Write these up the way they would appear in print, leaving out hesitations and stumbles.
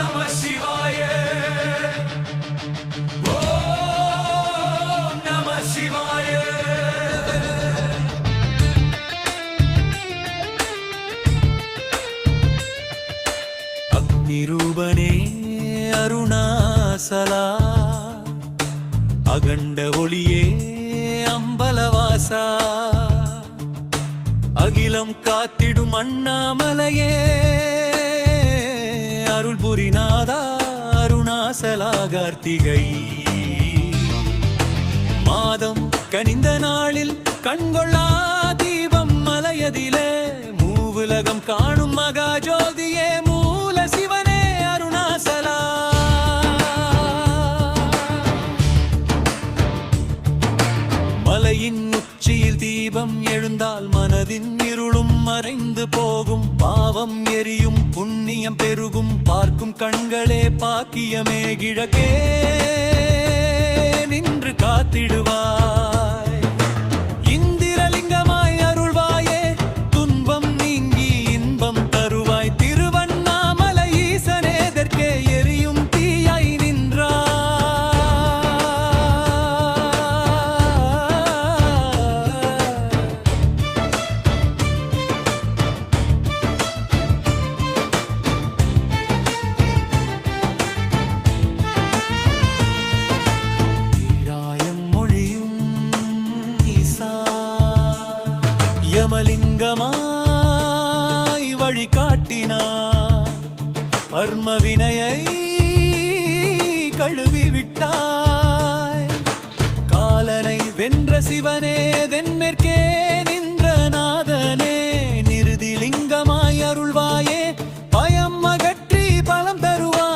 நம சிவாய ஓம் நம சிவாய அக்னிரூபனே அருணாசலா அகண்ட ஒளியே அம்பலவாசா அகிலம் காத்திடும் அண்ணாமலையே அருள் புரிநாதா அருணாசலா கார்த்திகை மாதம் கனிந்த நாளில் கண்கொள்ளா தீபம் மலையதிலே மூவுலகம் காணும் மகாஜோதியே மூல சிவனே அருணாசலா மலையின் உச்சியில் தீபம் எழுந்தால் மனதின் இருளும் மறைந்து போகும் பாவம் எரியும் புண்ணியம் பெருகும் பார்க்கும் கண்களே பாக்கியமே கிழக்கே நின்று காத்திடுவாய் இந்திரலிங்கமாய் அருள்வாயே துன்பம் நீங்கி இன்பம் தருவாய் திருவண்ணாமலை ஈசனேதற்கே எரியும் தீயாய் நின்றாய் யமலிங்கமாய் வழி காட்டினார் பர்ம வினையை கழுவி விட்டாய் காலனை வென்ற சிவனே தென்மேற்கே நின்ற நாதனே நிருதிலிங்கமாய் அருள்வாயே பயம் அகற்றி பலம் தருவாய்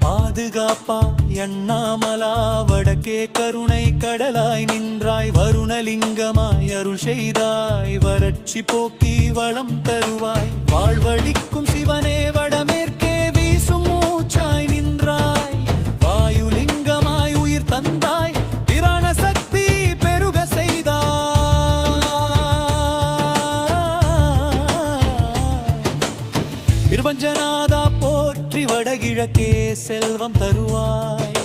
பாதுகாப்பா அண்ணாமலா வடக்கே கருணை கடலாய் நின்றாய் வருணலிங்கமாய் அருள் செய்தாய் வறட்சி போக்கி வளம் தருவாய் வாழ்வழிக்கும் சிவனே வடமேற்கே வீசும் மூச்சாய் நின்றாய் வாயுலிங்கமாய் உயிர் தந்தாய் பிராண சக்தி பெருக செய்தாய் பிரபஞ்சநாதா போற்றி வடகிழக்கே செல்வம் தருவாய்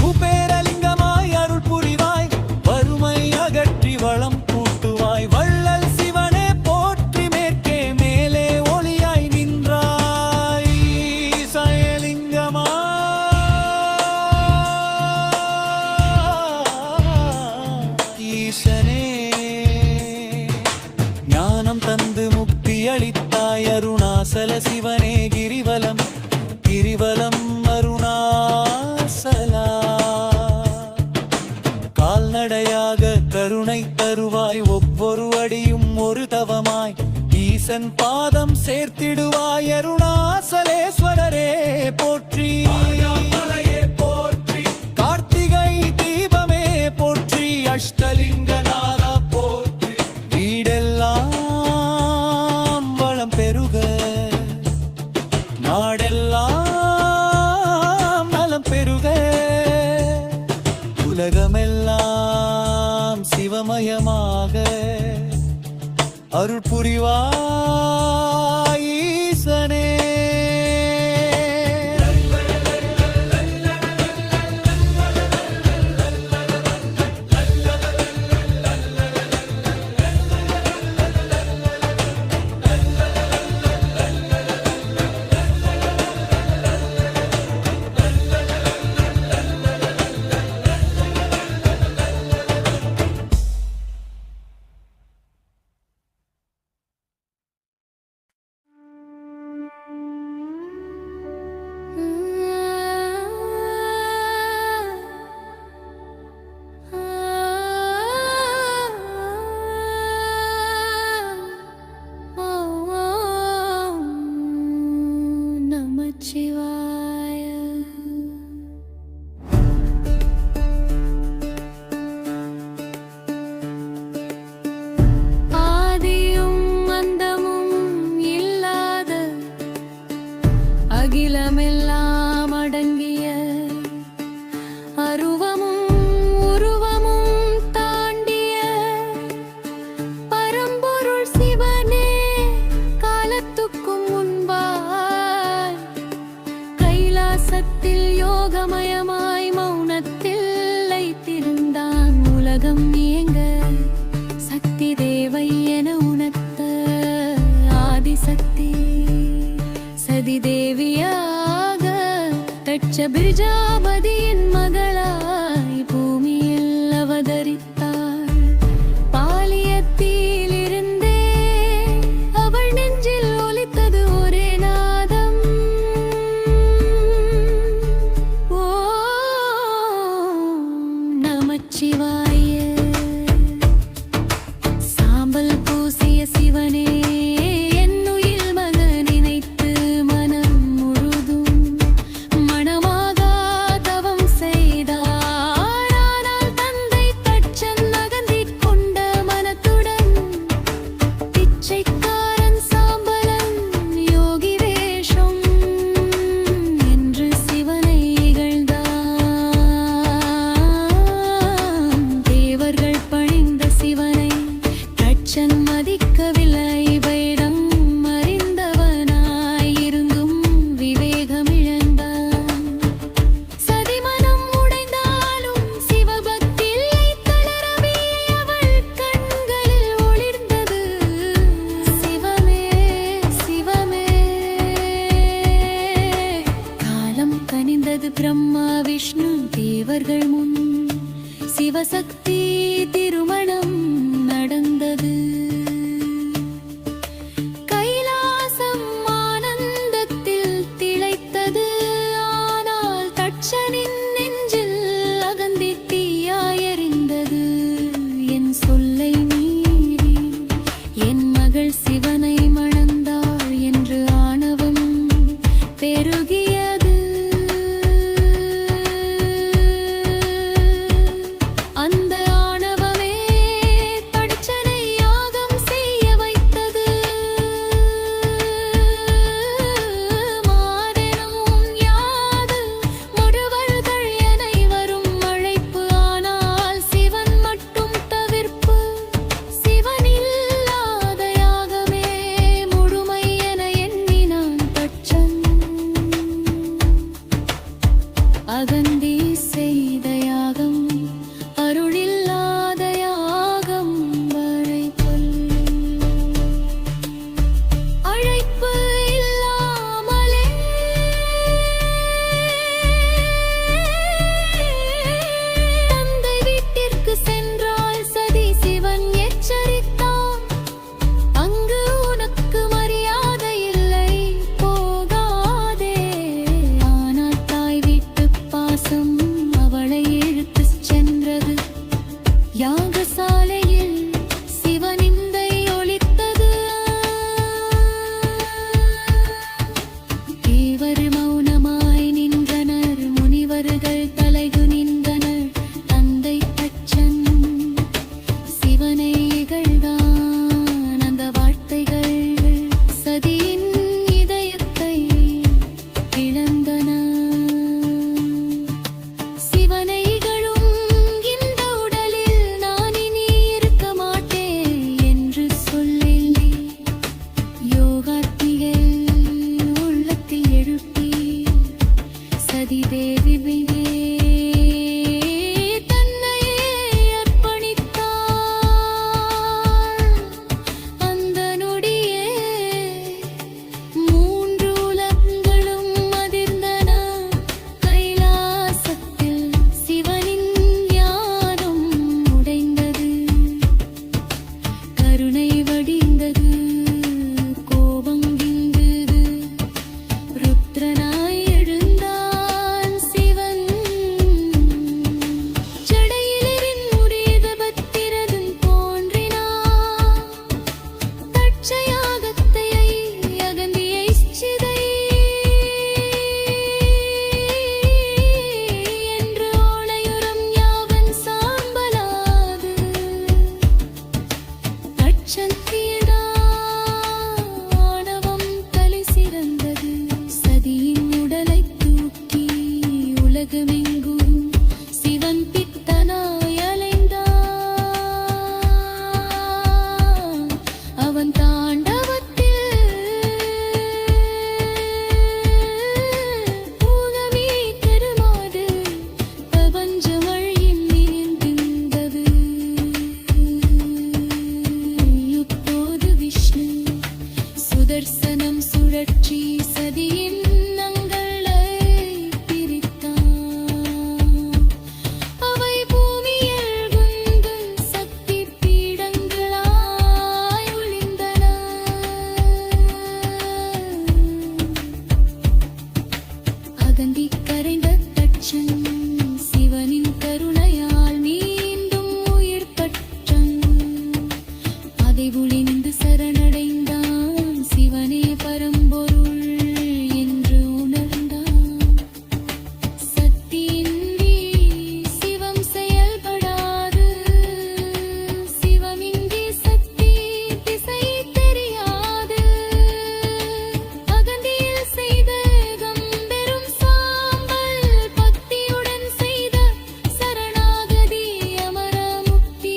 குபேரலிங்கமாய் அருள் புரிவாய் வறுமை அகற்றி வளம் கூட்டுவாய் வள்ளல் சிவனே போற்றி மேற்கே மேலே ஒளியாய் நின்றாய் சயலிங்கமாய் ஈசனே ஞானம் தந்து முக்தி அளித்தாய் அருணாசல சிவனே கிரிவலம் கிரிவலம் அருணாசலா கால்நடையாக கருணை தருவாய் ஒவ்வொரு அடியும் ஒரு தவமாய் ஈசன் பாதம் சேர்த்திடுவாய் அருணாசலேஸ்வரரே போற்றி கார்த்திகை தீபமே போற்றி அஷ்டலிங்கநாதா போற்றி வீடெல்லாம் வளம் பெருக நாடெல்லாம் நலம் பெருக உலகமெல்லாம் சிவமயமாக அருள் புரிவாய் ஈசனே. சிவனை இகழ்ந்தான். அந்த வார்த்தைகள் சதியின் இதயத்தை இழந்தன. சிவனை இகழும் இந்த உடலில் நான் இனி இருக்க மாட்டேன் என்று சொல்லில்லை. யோகாத்திகள் உள்ளத்தில் எழுப்பி சதி தேவி சுதர்சனம் சுழற்சி சதியின் அங்களை பிரித்தான். அவை பூமியில் குந்து சக்தி பீடங்களாய் ஒளிந்தன. அகந்தி கரைந்த தட்சன் சிவனின் கருணையால் மீண்டும் உயிர் பற்றன். அதை ஒளிந்து சரணடைந்தான். சிவனே பரம்பொருள் என்று உணர்ந்தான். சக்தியின்றி சிவம் செயல்படாது. சிவமின்றி சக்தி திசை தெரியாது. அகந்தியில் செய்த கம்பெரும் சாம்பல் பக்தியுடன் செய்த சரணாகதி அமர முக்தி.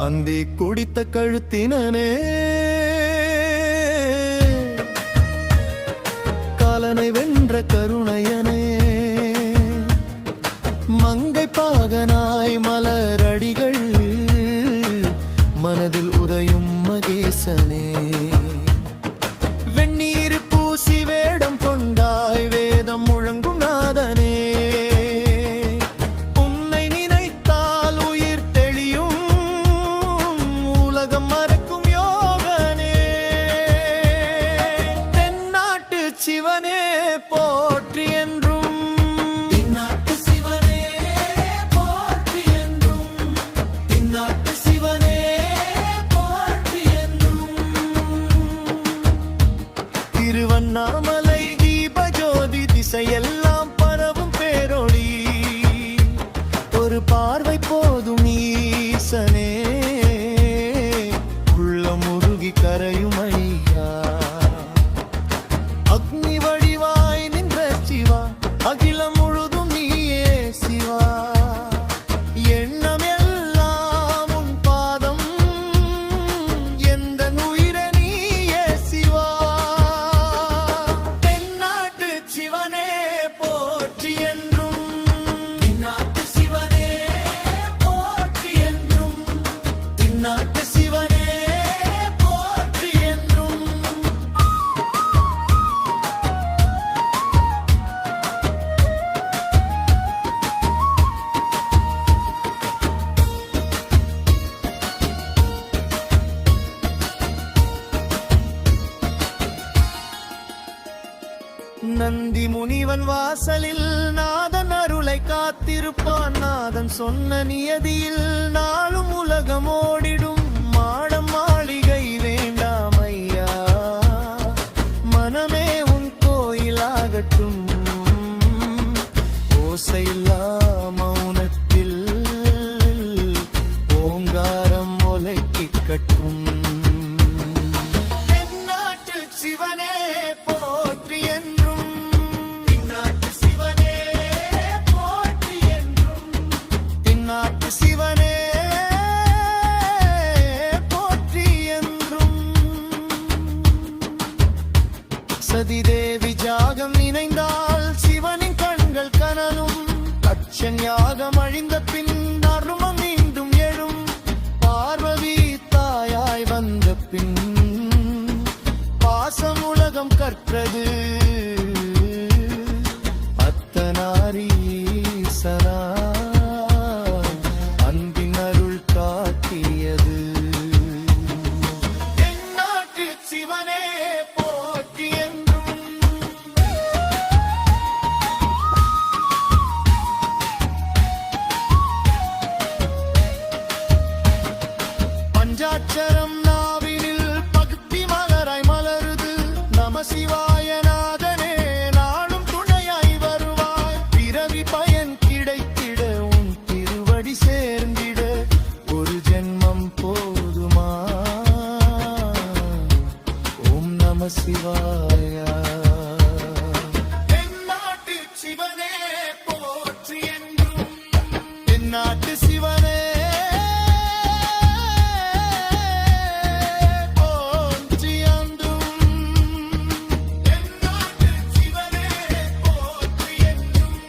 அந்தி குடித்த கழுத்தினனே காலனை வென்ற கருணையனே மங்கை பாகனாய் மலரடிகள் மனதில் உறையும் மகேசனே வெந்நீர் பூசி வேடம் கொண்டாய் வேதம் முழங்கும் நாதனே சிவனே போற்றி என்றும் தின்னாட்டு சிவனே போற்றி என்றும் தின்னாட்டு சிவனே போற்றி என்றும் திருவண்ணாமலை தீபஜோதி திசையெல்லாம் பரவும் பேரொளி ஒரு பார்வை போதும் ஈசனே உள்ளம் உருகி கரையும் ஐயா அக்னி வடிவாய் நின்ற சிவா அகிலம் முழுதும் நீயே சிவா எண்ணம் எல்லாம் உன் பாதம் எந்த உயிர நீயே சிவா தென்னாட்டு சிவனே போற்றி என்றும் இறைவன் வாசலில் நாதன் அருளை காத்திருப்பான். நாதன் சொன்ன நியதியில் நாளும் உலகம் ஓடிடும். மாடம் மாளிகை வேண்டாம் ஐயா, மனமே உன் கோயிலாகட்டும். ஓசையில்லா மௌனத்தில் ஓங்காரம் ஒலிக்கட்டும். தென்னாட்டு சிவனே போற்றி என்றும், தென்னாட்டு சிவனே போற்றி என்றும், தென்னாட்டு சிவனே போற்றி என்றும். சதிதேவி ஜாகம் நினைந்தால் சிவனின் கண்கள் கனலும். அச்சன் யாகம் அழிந்த பின் அருமம் மீண்டும் எழும். பார்வதி தாயாய் வந்த பின் பாசம் உலகம் கற்றது. அத்தனாரீசனா அன்பின் அருள் காட்டியது. தென்னாட்டு சிவனே போற்றி என்றும். பஞ்சாட்சரம் நாவினில் பக்தி மலராய் மலருது. நம சிவாய நாதனே நாளும் துணையாய் வருவாய். பிறவி பயன் கிடைத்திட உன் திருவடி சேர்ந்திட ஒரு ஜென்மம் போதுமா? ஓம் நம சிவாயா. தென்னாட்டு சிவனே போற்றி என்றும், தென்னாட்டு சிவனே போற்றி என்றும், தென்னாட்டு சிவனே போற்றி என்றும்.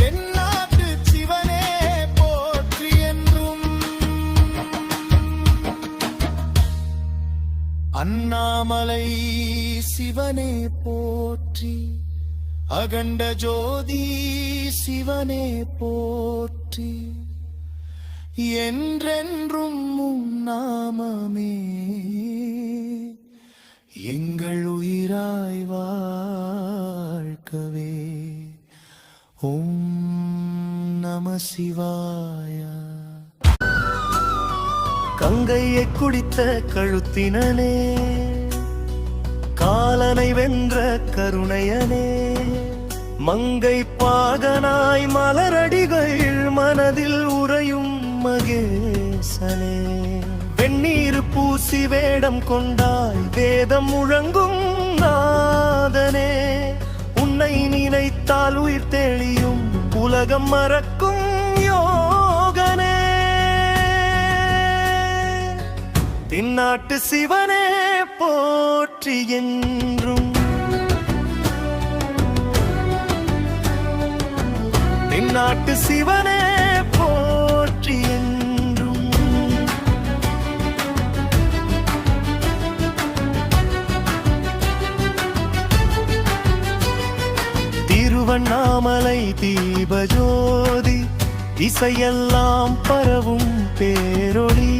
தென்னாட்டு சிவனே போற்றி என்றும். அண்ணாமலை சிவனே போற்றி, அகண்ட ஜோதி சிவனே போற்றி. என்றென்றும் உம் நாமமே எங்கள் உயிராய் வாழ்க்கவே. ஓம் நம சிவாயா. கங்கையை குடித்த கழுத்தினனே, காலனை வென்ற கருணையனே, மங்கை பாகனாய் மலரடிகள் மனதில் உறையும் மகேசனே. வெந்நீர் பூசி வேடம் கொண்டாய் வேதம் முழங்கும் நாதனே. உன்னை நினைத்தால் உயிர் தெளியும் உலகம் மறக்கும் யோகனே. தென்னாட்டு சிவனே போற்றி என்றும், தென்னாட்டு சிவனே போற்றி என்றும். திருவண்ணாமலை தீபஜோதி இசையெல்லாம் பரவும் பேரொளி.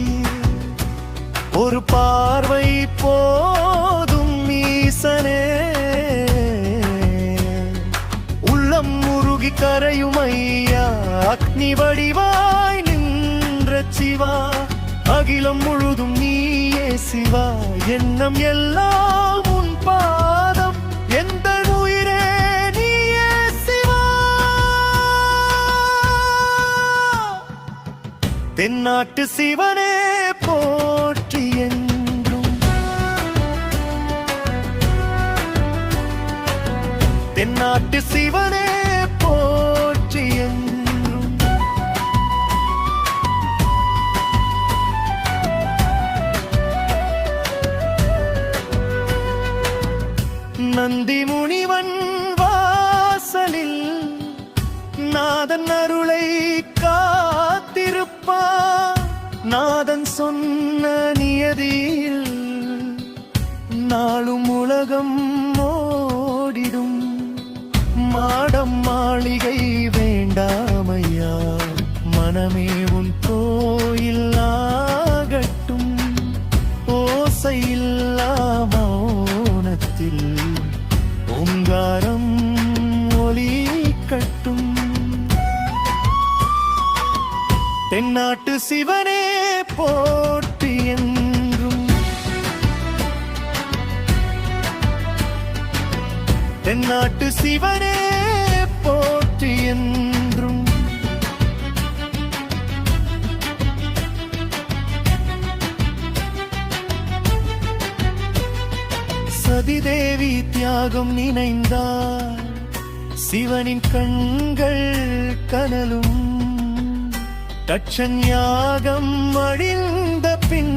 ஒரு பார்வை போதும் ஈசனே, உள்ளம் முருகி கரையும் ஐயா. அக்னி வடிவாய் நின்ற சிவா, அகிலம் முழுதும் நீயே சிவா. எண்ணம் எல்லாம் உன் பாதம், எந்த உயிரே நீயே சிவா. தென்னாட்டு சிவனே போற்றி என்றும், தென்னாட்டு சிவனே போற்றி என்றும். நந்தி முனிவன் வாசலில் நாதன் அருளை காத்திருப்பான். நாதன் சொன்ன நியதியில் நாளும் உலகம் ஓடிடும். மாடம் மாளிகை வேண்டாமையா, மனமே உன் கோயில் ஆகட்டும். ஓசையில்லா தென்னாட்டு சிவனே போற்றி என்றும் தென்னாட்டு சிவனே போற்றி என்றும் சதிதேவி தியாகம் நினைந்தார் சிவனின் கண்கள் கனலும் தட்சன் யாகம் அழிந்த பின்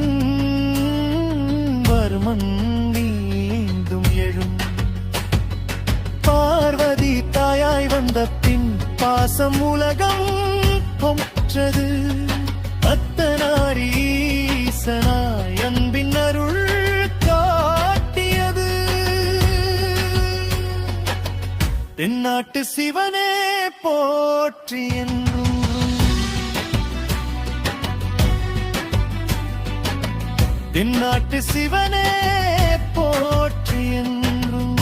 வர்மன் மீண்டும் எழும் பார்வதி தாயாய் வந்த பின் பாசம் உலகம் பொற்றது அத்தனாரீசனாய் அன்பின் அருள் காட்டியது தென்னாட்டு சிவனே போற்றி என்றும் தென்னாட்டு சிவனே போற்றி என்றும்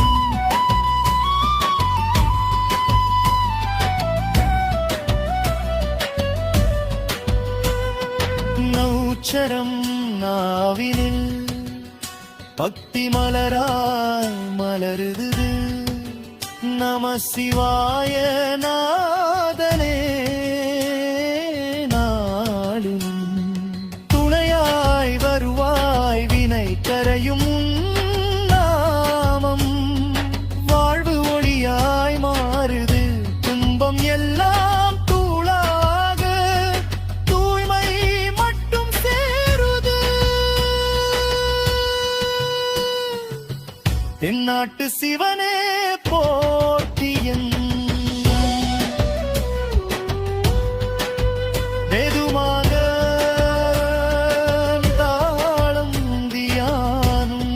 நௌச்சரம் நாவினில் பக்தி மலராய் மலருது நம சிவாய நாதனே நாளும் துணையாய் வருவாய் வினை கரையும் நாமம் வாழ்வு ஒளியாய் மாறுது துன்பம் எல்லாம் தூளாக தூய்மை மட்டும் சேருது தென்னாட்டு சிவனே போற்றி வேதுமாக தாளம் தியானும்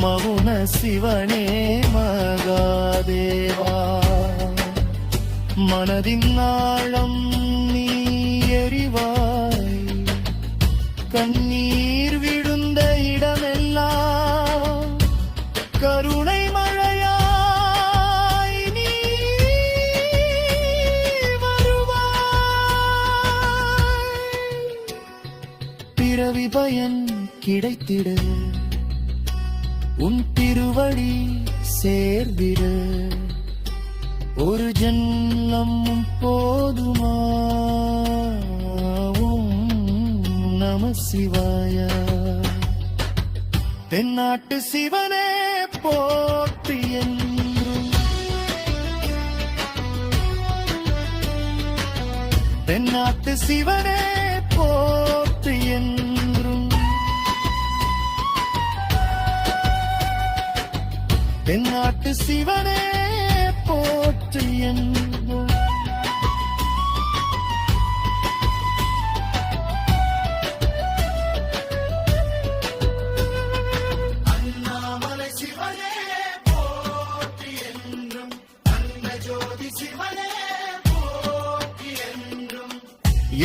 மவுன சிவனே மகாதேவா மனதின் ஆழம் நீ எறிவாய் கண்ணீர் விழுந்த இடமெல்லாம் கருணை மழையாய் நீ வருவாய் பிறவி பயன் கிடைத்திட உன் திருவடி சேர்ந்திட ஒரு ஜன்மம் போதுமா ஓம் நம சிவாய தென்னாட்டு சிவனே போற்றி என்றும் தென்னாட்டு சிவனே போற்றி என்றும் தென்னாட்டு சிவனே போற்றி என்றும்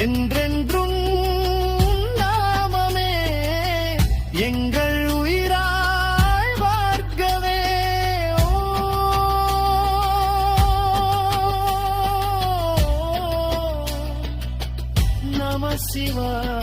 என்றென்றும் நாமமே எங்கள் உயிராய் வார்க்கவே நம சிவாய